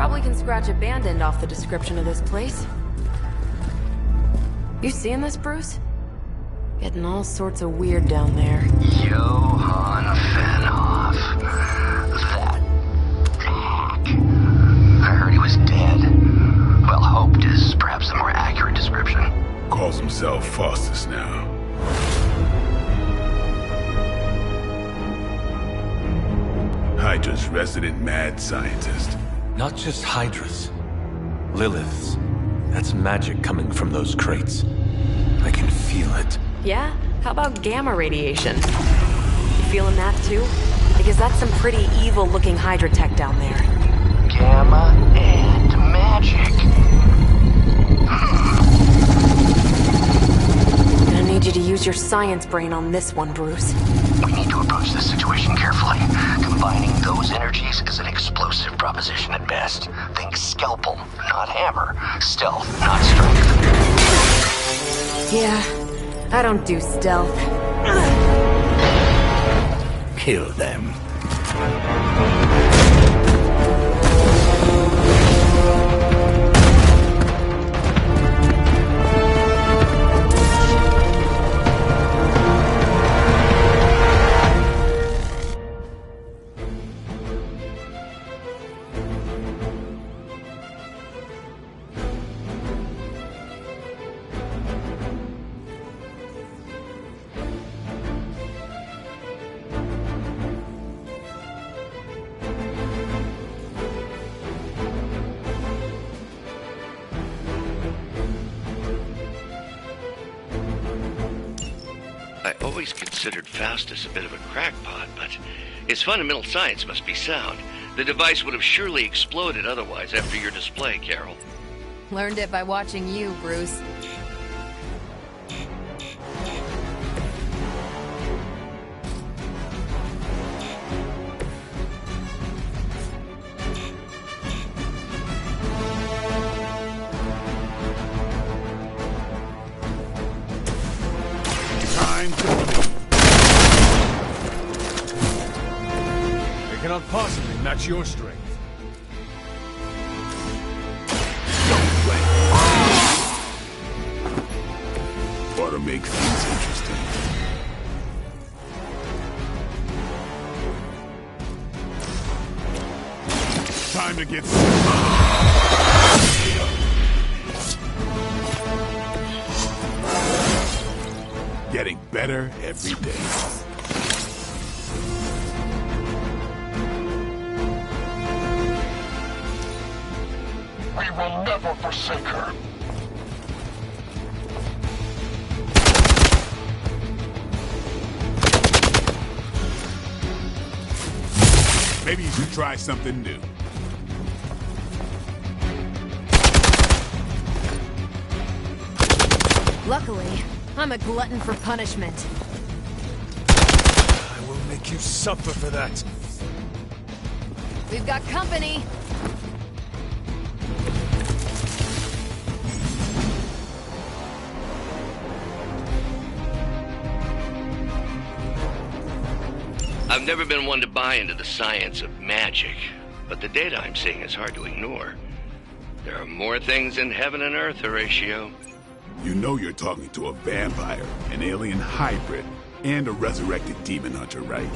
Probably can scratch abandoned off the description of this place. You seeing this, Bruce? Getting all sorts of weird down there. Johann Fenhoff. That hack. I heard he was dead. Well, hoped is perhaps the more accurate description. Calls himself Faustus now. Hydra's resident mad scientist. Not just Hydra's. Lilith's. That's magic coming from those crates. I can feel it. Yeah? How about gamma radiation? You feeling that too? Because that's some pretty evil-looking Hydra tech down there. Gamma and magic. Gonna need you to use your science brain on this one, Bruce. We need to approach this situation carefully. Combining those energies is an explosive proposition at best. Think scalpel, not hammer. Stealth, not strength. Yeah, I don't do stealth. Kill them. I always considered Faustus a bit of a crackpot, but his fundamental science must be sound. The device would have surely exploded otherwise after your display, Carol. Learned it by watching you, Bruce. Time to They cannot possibly match your strength. ought to make things interesting. Time to get getting better every day. We will never forsake her. Maybe you should try something new. Luckily, I'm a glutton for punishment. I will make you suffer for that. We've got company. I've never been one to buy into the science of magic, but the data I'm seeing is hard to ignore. There are more things in heaven and earth, Horatio. You know you're talking to a vampire, an alien hybrid, and a resurrected demon hunter, right?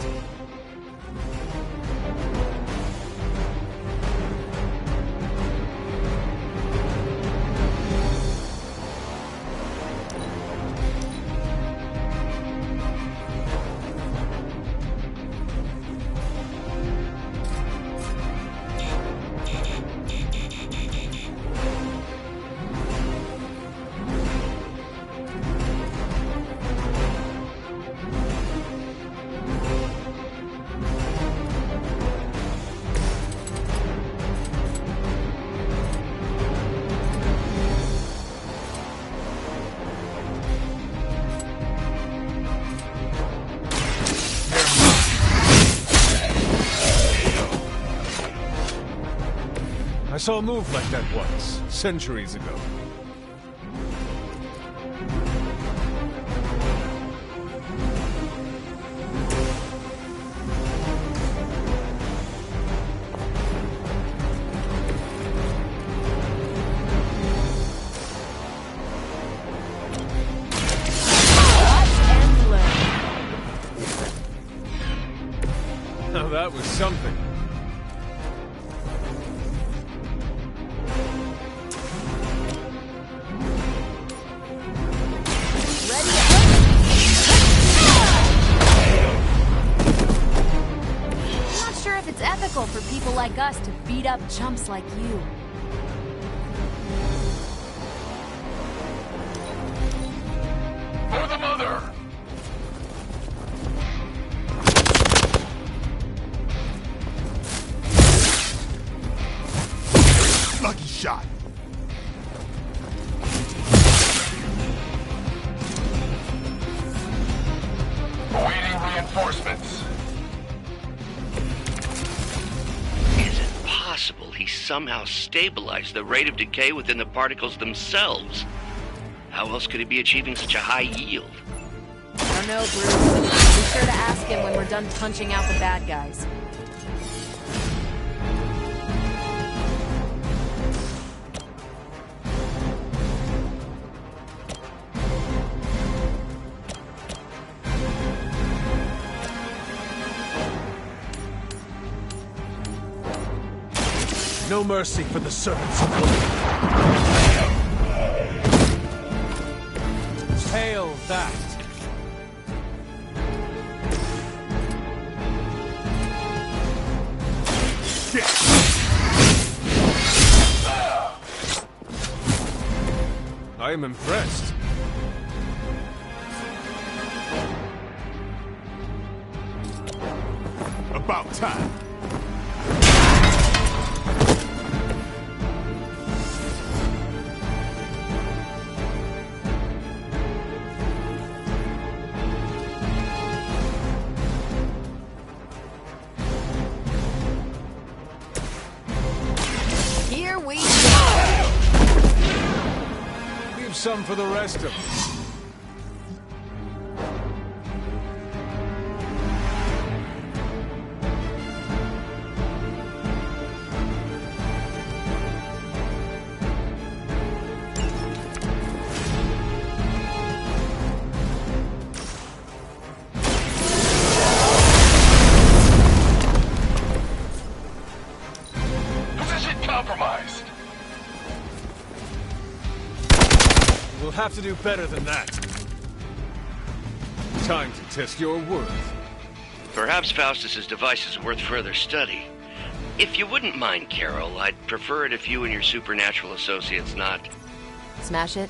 I saw a move like that once, centuries ago. That was something. I'm not sure if it's ethical for people like us to beat up chumps like you. For the mother! Lucky shot. Awaiting reinforcements. Is it possible he somehow stabilized the rate of decay within the particles themselves? How else could he be achieving such a high yield? I don't know, Bruce. Be sure to ask him when we're done punching out the bad guys. No mercy for the servants of Lilith. Hail that! I am impressed. About time. Here we go! Leave some for the rest of us. Position compromised. We'll have to do better than that. Time to test your worth. Perhaps Faustus's device is worth further study. If you wouldn't mind, Carol, I'd prefer it if you and your supernatural associates not... Smash it?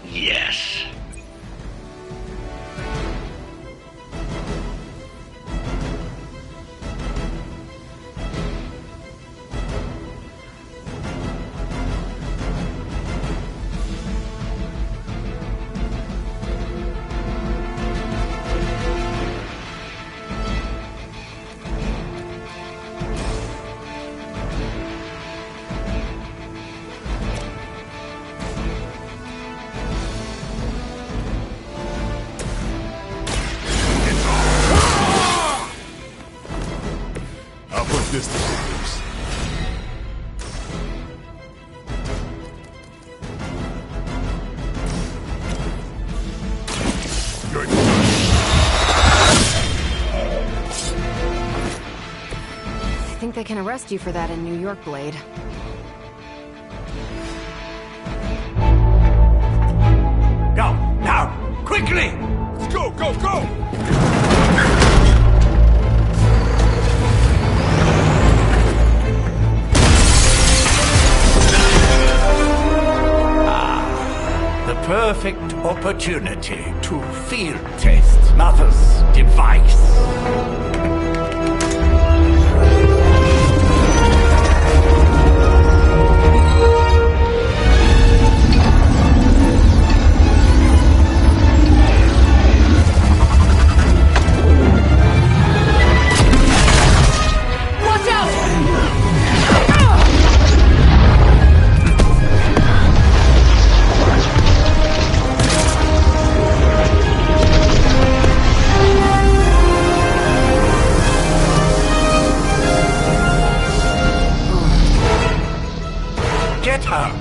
Yes. I'll put this to use. You're done. I think they can arrest you for that in New York, Blade. Go, now, quickly! Let's go, go, go! The perfect opportunity to field test Mother's device. Watch out! Get her!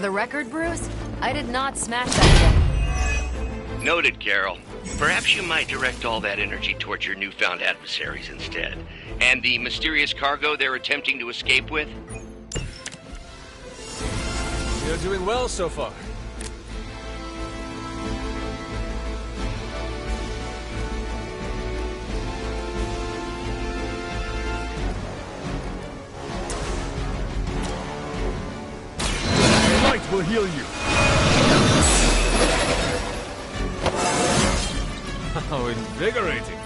the record, Bruce, I did not smash that thing. Noted, Carol. Perhaps you might direct all that energy towards your newfound adversaries instead. And the mysterious cargo they're attempting to escape with? You're doing well so far. Light will heal you. How invigorating.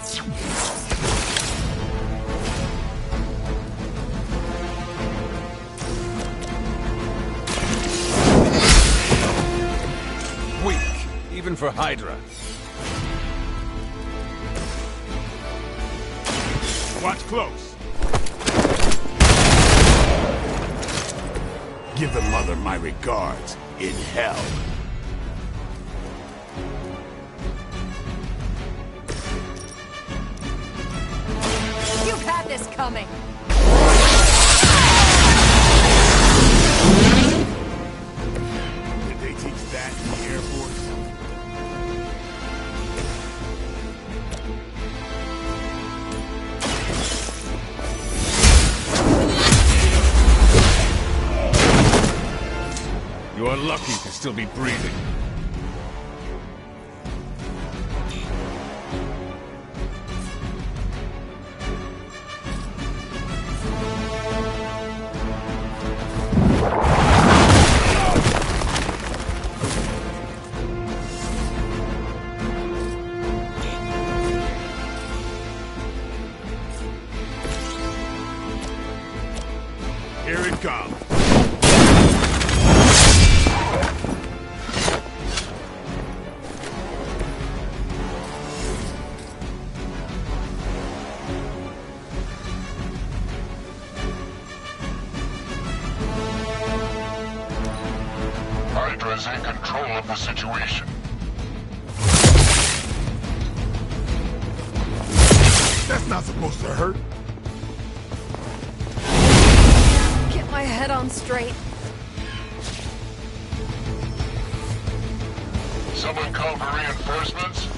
Weak, even for Hydra. Watch close. Give the mother my regards in hell. You've had this coming. Did they teach that in the Air Force? You are lucky to still be breathing. Here it comes. Hydra's in control of the situation. That's not supposed to hurt. Get my head on straight. Someone call for reinforcements?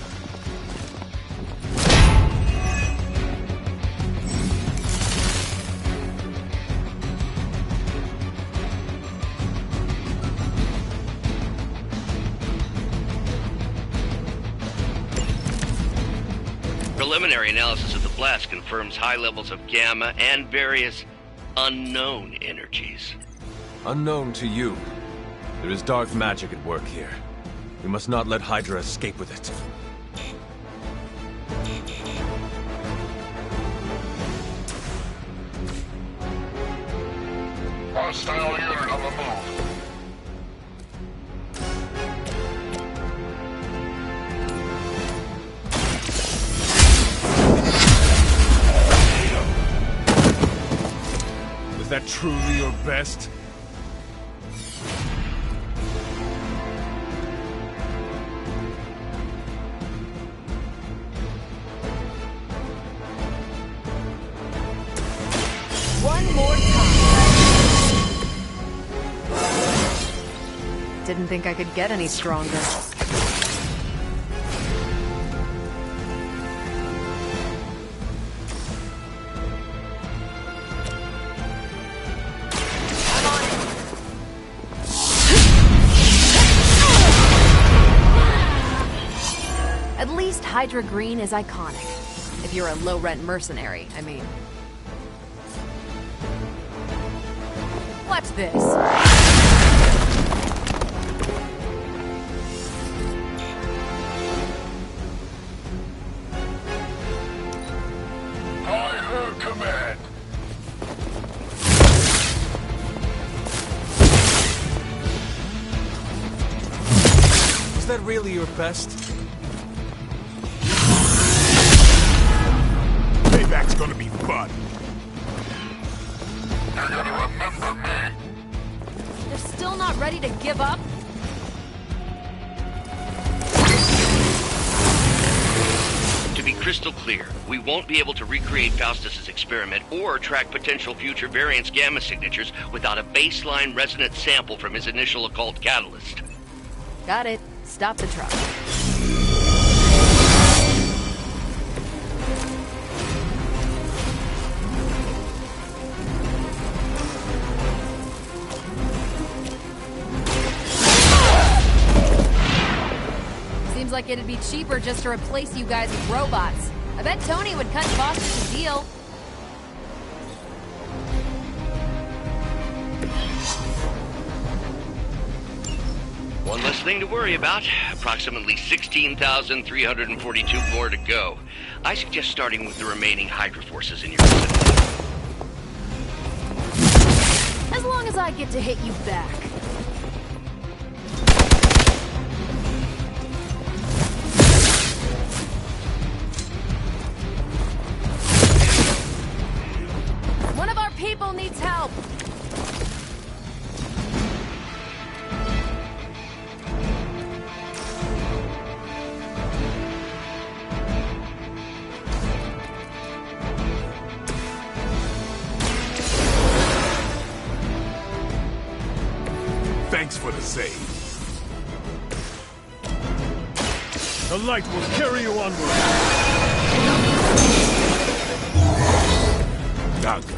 Preliminary analysis of the blast confirms high levels of gamma and various unknown energies. Unknown to you. There is dark magic at work here. We must not let Hydra escape with it. Hostile unit on the move. Is that truly your best? One more time. Didn't think I could get any stronger. I'm on it. At least Hydra Green is iconic. If you're a low-rent mercenary, I mean. Watch this. By her command. Is that really your best? Payback's gonna be fun. You're gonna remember me. They're still not ready to give up? To be crystal clear. We won't be able to recreate Faustus's experiment or track potential future variance gamma signatures without a baseline resonance sample from his initial occult catalyst. Got it. Stop the truck. Seems like it'd be cheaper just to replace you guys with robots. I bet Tony would cut Foster's deal. One less thing to worry about. Approximately 16,342 more to go. I suggest starting with the remaining Hydra forces in your vicinity. As long as I get to hit you back. One of our people needs help. Thanks for the save. The light will carry you onward. Danke.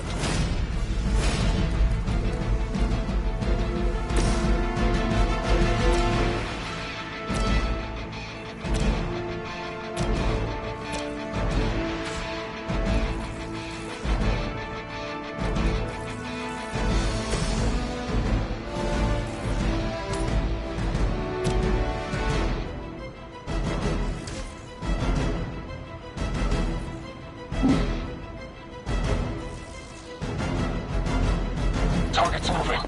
Target's moving.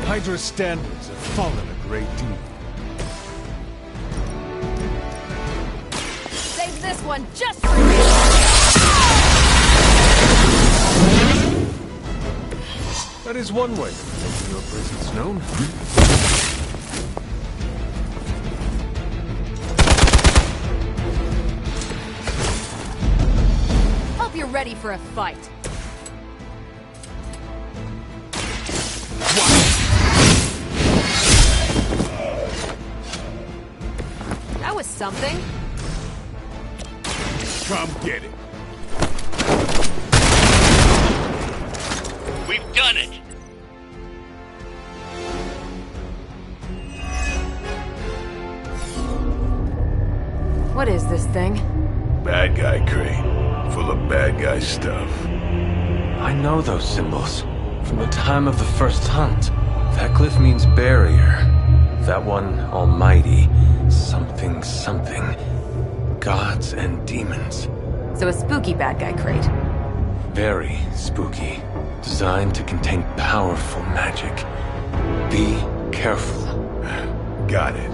Hydra's standards have fallen a great deal. Save this one just for you. That is one way of making your presence known. Hope you're ready for a fight. That was something. Come get it. We've done it! What is this thing? Bad guy crate. Full of bad guy stuff. I know those symbols from the time of the first hunt. That glyph means barrier. That one, almighty. Something, something. Gods and demons. So a spooky bad guy crate. Very spooky. Designed to contain powerful magic. Be careful. Got it.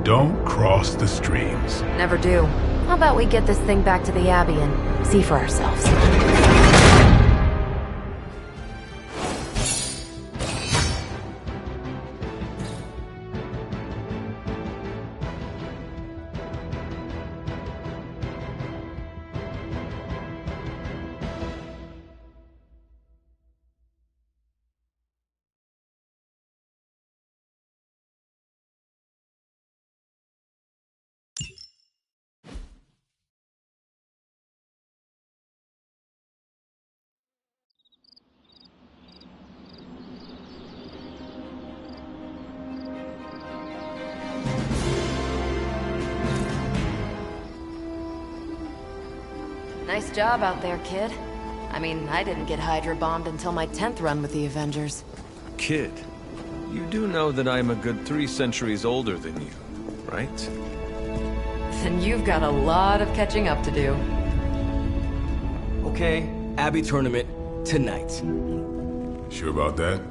Don't cross the streams. Never do. How about we get this thing back to the Abbey and see for ourselves? Nice job out there, kid. I mean, I didn't get Hydra bombed until my 10th run with the Avengers. Kid, you do know that I'm a good 3 centuries older than you, right? Then you've got a lot of catching up to do. Okay, Abbey tournament tonight. Sure about that?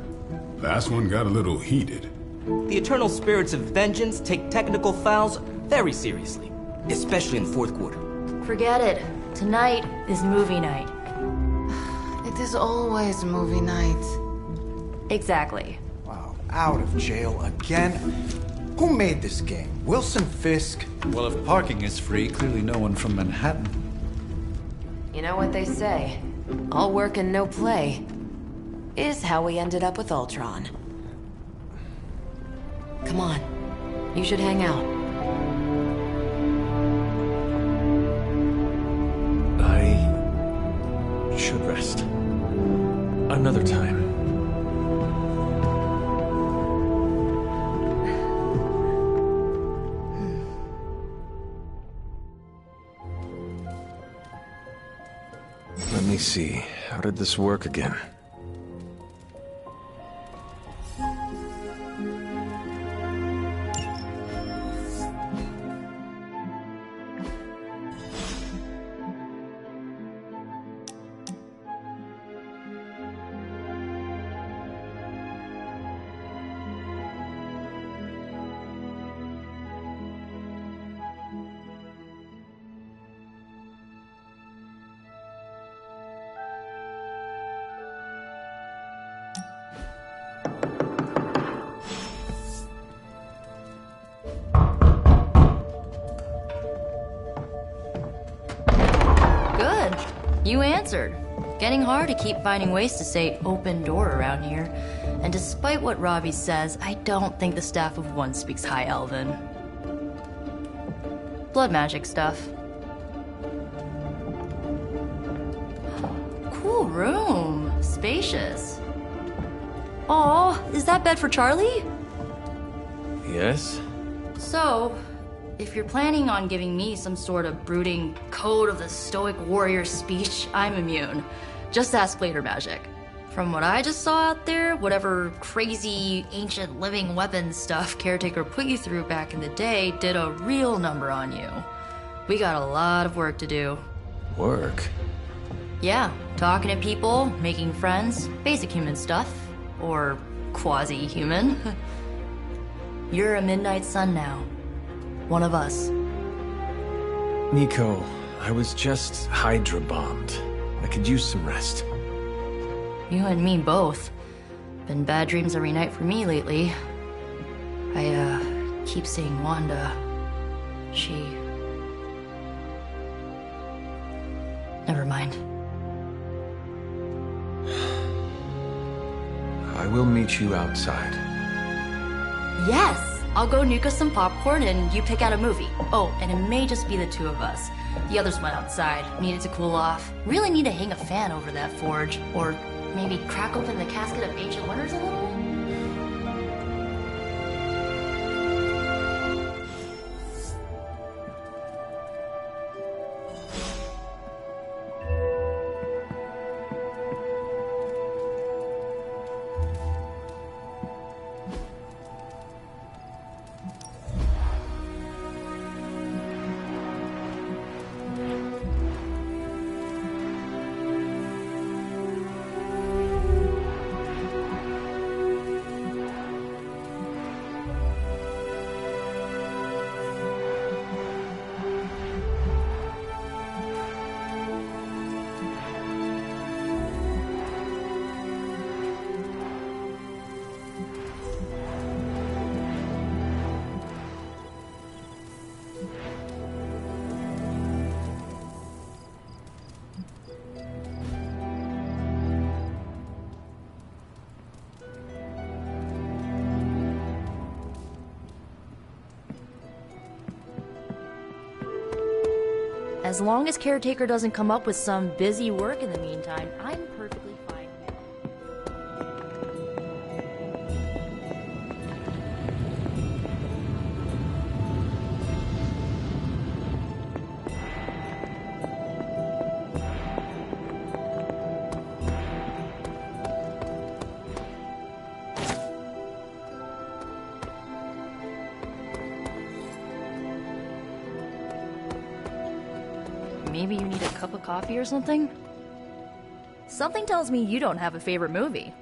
Last one got a little heated. The Eternal Spirits of Vengeance take technical fouls very seriously, especially in the fourth quarter. Forget it. Tonight is movie night. It is always movie night. Exactly. Wow, out of jail again? Who made this game? Wilson Fisk? Well, if parking is free, clearly no one from Manhattan. You know what they say? All work and no play is how we ended up with Ultron. Come on. You should hang out. I should rest. Another time. Let me see. How did this work again? You answered. Getting hard to keep finding ways to say open door around here. And despite what Robbie says, I don't think the staff of One speaks High Elven. Blood magic stuff. Cool room. Spacious. Aw, is that bed for Charlie? Yes? So, if you're planning on giving me some sort of brooding code of the stoic warrior speech, I'm immune. Just ask later, Magic. From what I just saw out there, whatever crazy ancient living weapons stuff Caretaker put you through back in the day did a real number on you. We got a lot of work to do. Work? Yeah, talking to people, making friends, basic human stuff. Or quasi-human. You're a Midnight Sun now. One of us. Nico, I was just Hydra bombed. I could use some rest. You and me both. Been bad dreams every night for me lately. I, keep seeing Wanda. She... Never mind. I will meet you outside. Yes! I'll go nuke us some popcorn and you pick out a movie. Oh, and it may just be the two of us. The others went outside, needed to cool off. Really need to hang a fan over that forge. Or maybe crack open the casket of ancient wonders a little? As long as Caretaker doesn't come up with some busy work in the meantime, I'm perfectly fine. Maybe you need a cup of coffee or something? Something tells me you don't have a favorite movie.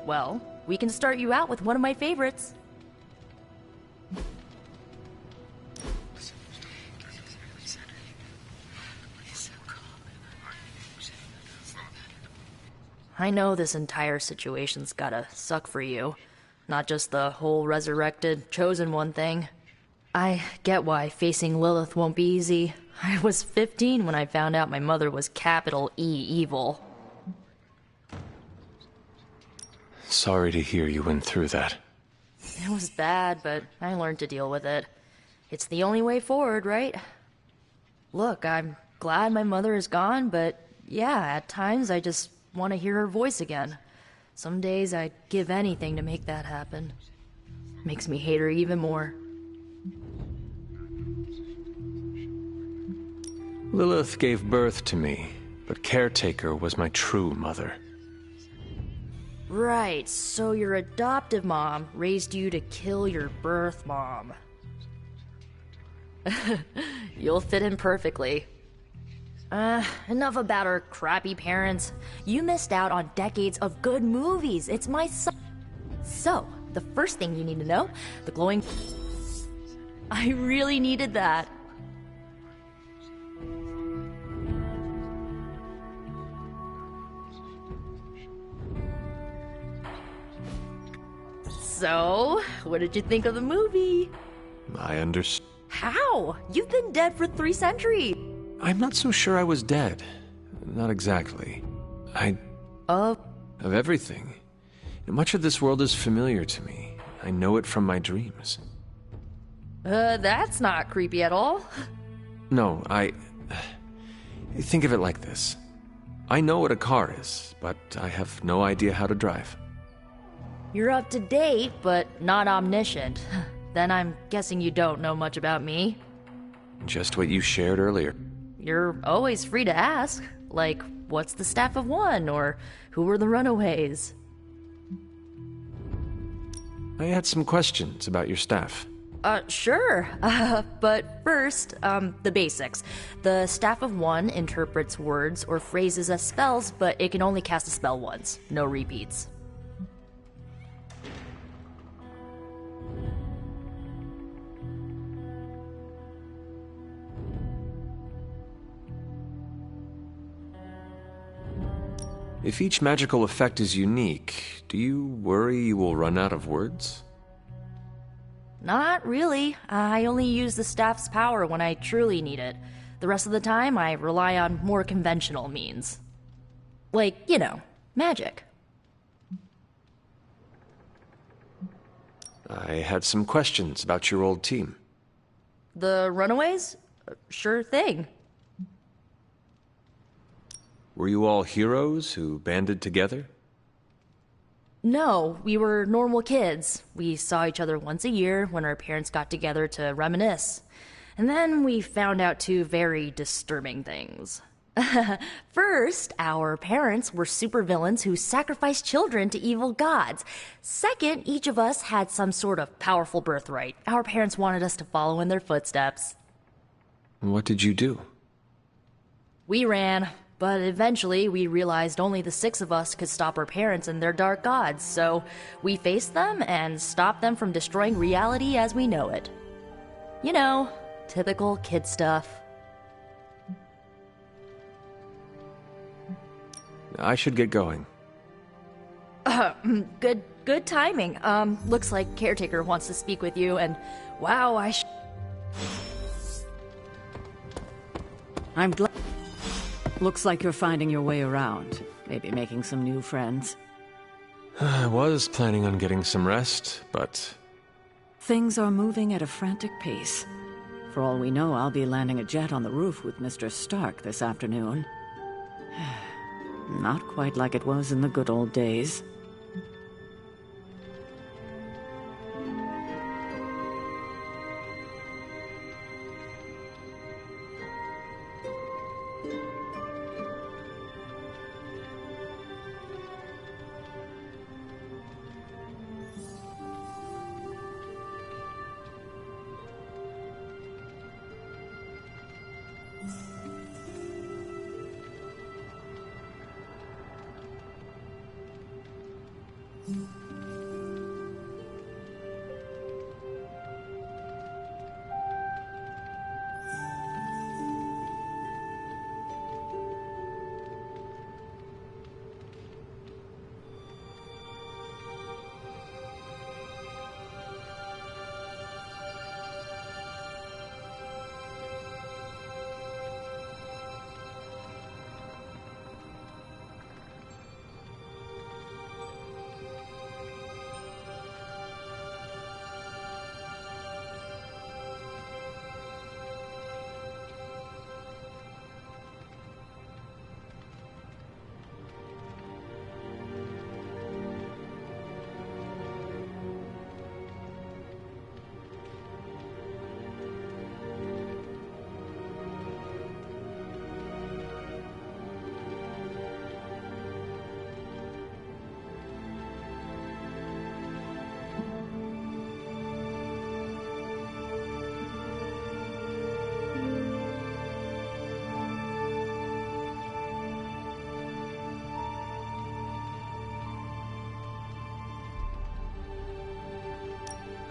Well, we can start you out with one of my favorites. I know this entire situation's gotta suck for you. Not just the whole resurrected, chosen one thing. I get why facing Lilith won't be easy. I was 15 when I found out my mother was capital E evil. Sorry to hear you went through that. It was bad, but I learned to deal with it. It's the only way forward, right? Look, I'm glad my mother is gone, but yeah, at times I just want to hear her voice again. Some days I'd give anything to make that happen. Makes me hate her even more. Lilith gave birth to me, but Caretaker was my true mother. Right, so your adoptive mom raised you to kill your birth mom. You'll fit in perfectly. Enough about her crappy parents. You missed out on decades of good movies. It's my son. So, the first thing you need to know, the glowing... I really needed that. So, what did you think of the movie? I understand. How? You've been dead for 3 centuries. I'm not so sure I was dead. Not exactly. Of everything. Much of this world is familiar to me. I know it from my dreams. That's not creepy at all. No, think of it like this. I know what a car is, but I have no idea how to drive. You're up to date, but not omniscient. Then I'm guessing you don't know much about me. Just what you shared earlier. You're always free to ask. Like, what's the Staff of One? Or who were the Runaways? I had some questions about your staff. Sure. But first, the basics. The Staff of One interprets words or phrases as spells, but it can only cast a spell once. No repeats. If each magical effect is unique, do you worry you will run out of words? Not really. I only use the staff's power when I truly need it. The rest of the time, I rely on more conventional means. Like, you know, magic. I had some questions about your old team. The Runaways? Sure thing. Were you all heroes who banded together? No, we were normal kids. We saw each other once a year when our parents got together to reminisce. And then we found out 2 very disturbing things. First, our parents were supervillains who sacrificed children to evil gods. Second, each of us had some sort of powerful birthright. Our parents wanted us to follow in their footsteps. What did you do? We ran. But eventually, we realized only the 6 of us could stop our parents and their dark gods, so we faced them and stopped them from destroying reality as we know it. You know, typical kid stuff. I should get going. Good timing. Looks like Caretaker wants to speak with you, and wow, I'm glad. Looks like you're finding your way around. Maybe making some new friends. I was planning on getting some rest, but... Things are moving at a frantic pace. For all we know, I'll be landing a jet on the roof with Mr. Stark this afternoon. Not quite like it was in the good old days.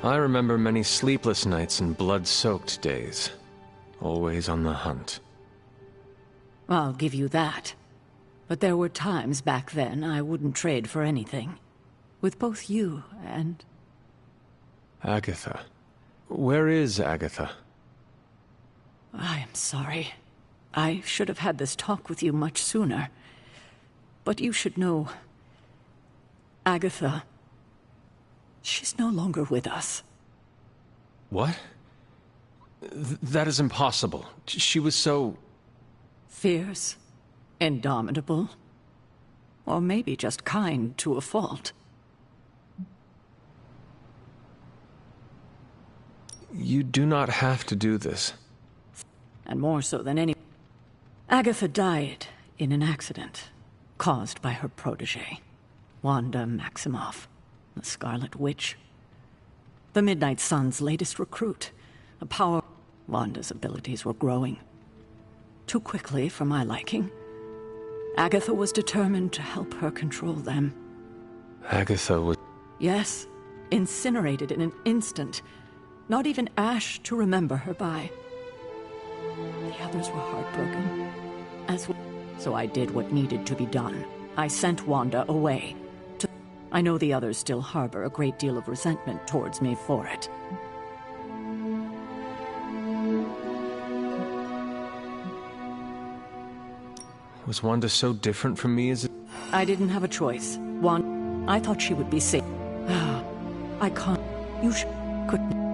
I remember many sleepless nights and blood-soaked days. Always on the hunt. I'll give you that. But there were times back then I wouldn't trade for anything. With both you and... Agatha. Where is Agatha? I am sorry. I should have had this talk with you much sooner. But you should know... Agatha... She's no longer with us. What? That is impossible. She was so... Fierce, indomitable, or maybe just kind to a fault. You do not have to do this. And more so than any... Agatha died in an accident caused by her protege, Wanda Maximoff, the Scarlet Witch. The Midnight Sun's latest recruit, a power... Wanda's abilities were growing. Too quickly for my liking. Agatha was determined to help her control them. Agatha was... Yes, incinerated in an instant. Not even ash to remember her by. The others were heartbroken, as well. So I did what needed to be done. I sent Wanda away. I know the others still harbor a great deal of resentment towards me for it. Was Wanda so different from me as... I didn't have a choice. I thought she would be safe. I can't... You couldn't...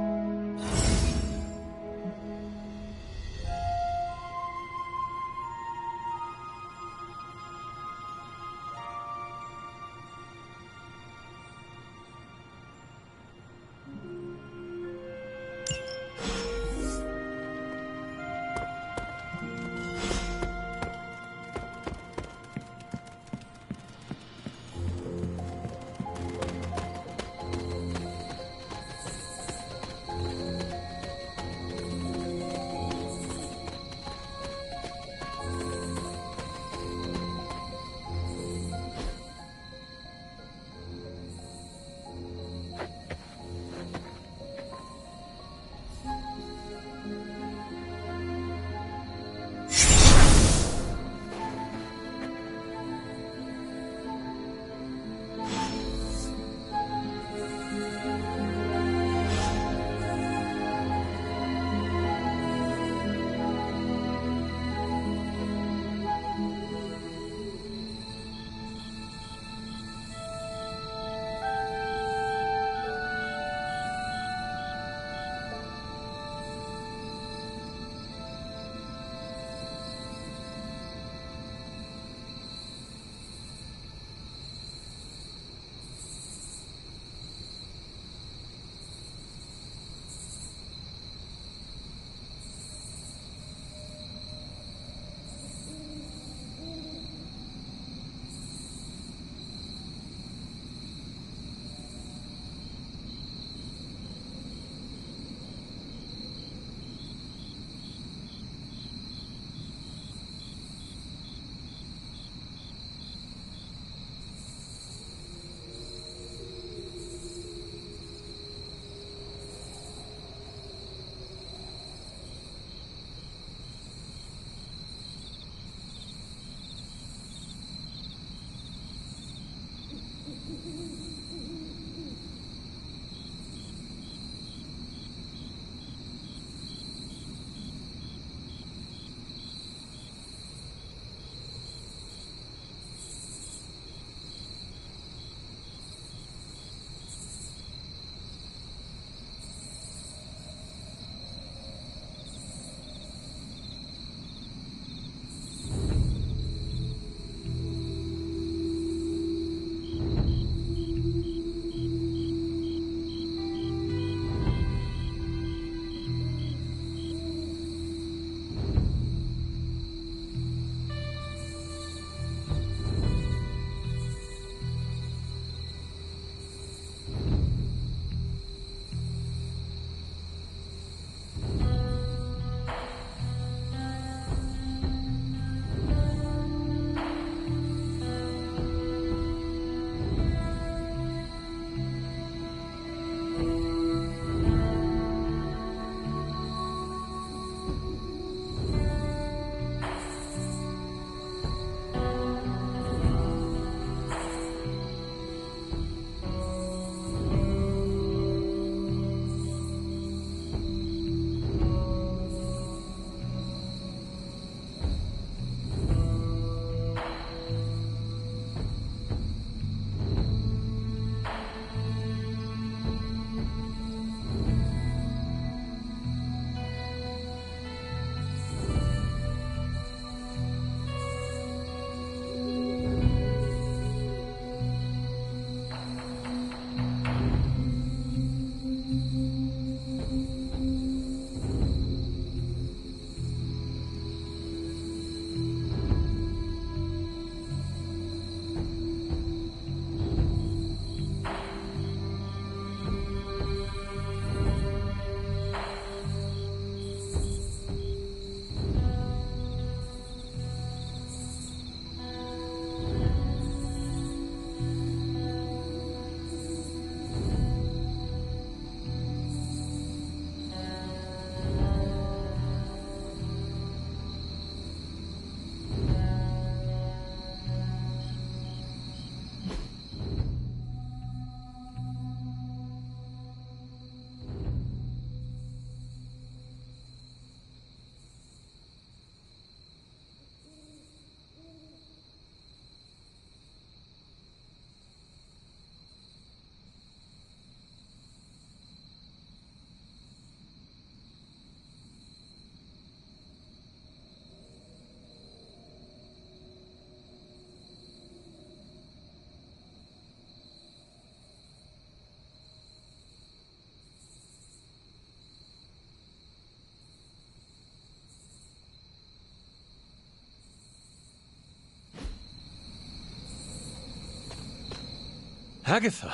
Agatha!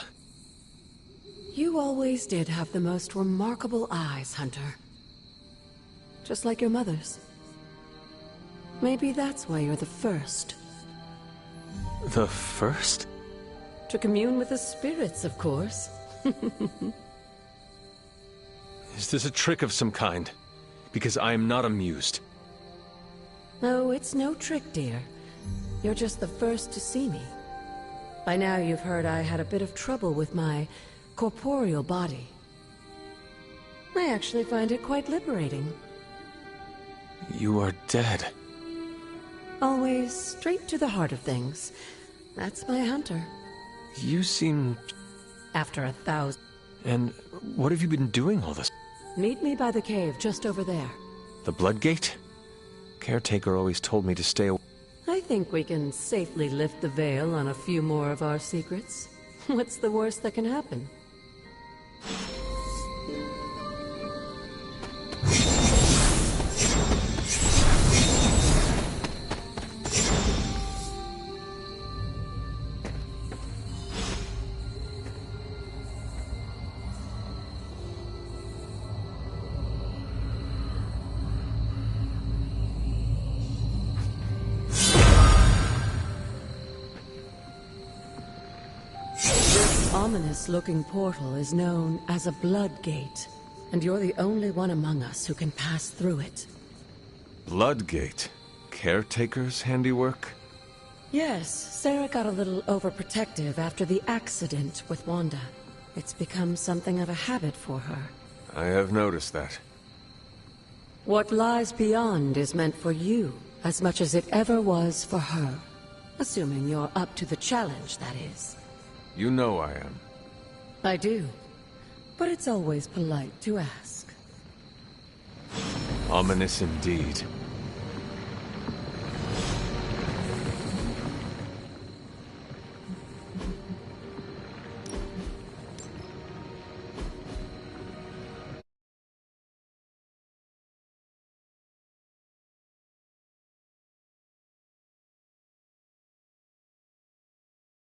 You always did have the most remarkable eyes, Hunter. Just like your mother's. Maybe that's why you're the first. The first? To commune with the spirits, of course. Is this a trick of some kind? Because I am not amused. No, it's no trick, dear. You're just the first to see me. By now you've heard I had a bit of trouble with my corporeal body. I actually find it quite liberating. You are dead. Always straight to the heart of things. That's my Hunter. You seem... After 1,000... And what have you been doing all this? Meet me by the cave just over there. The Bloodgate? Caretaker always told me to stay away. I think we can safely lift the veil on a few more of our secrets. What's the worst that can happen? Ominous-looking portal is known as a Bloodgate, and you're the only one among us who can pass through it. Bloodgate? Caretaker's handiwork? Yes, Sarah got a little overprotective after the accident with Wanda. It's become something of a habit for her. I have noticed that. What lies beyond is meant for you, as much as it ever was for her. Assuming you're up to the challenge, that is. You know I am. I do. But it's always polite to ask. Ominous indeed.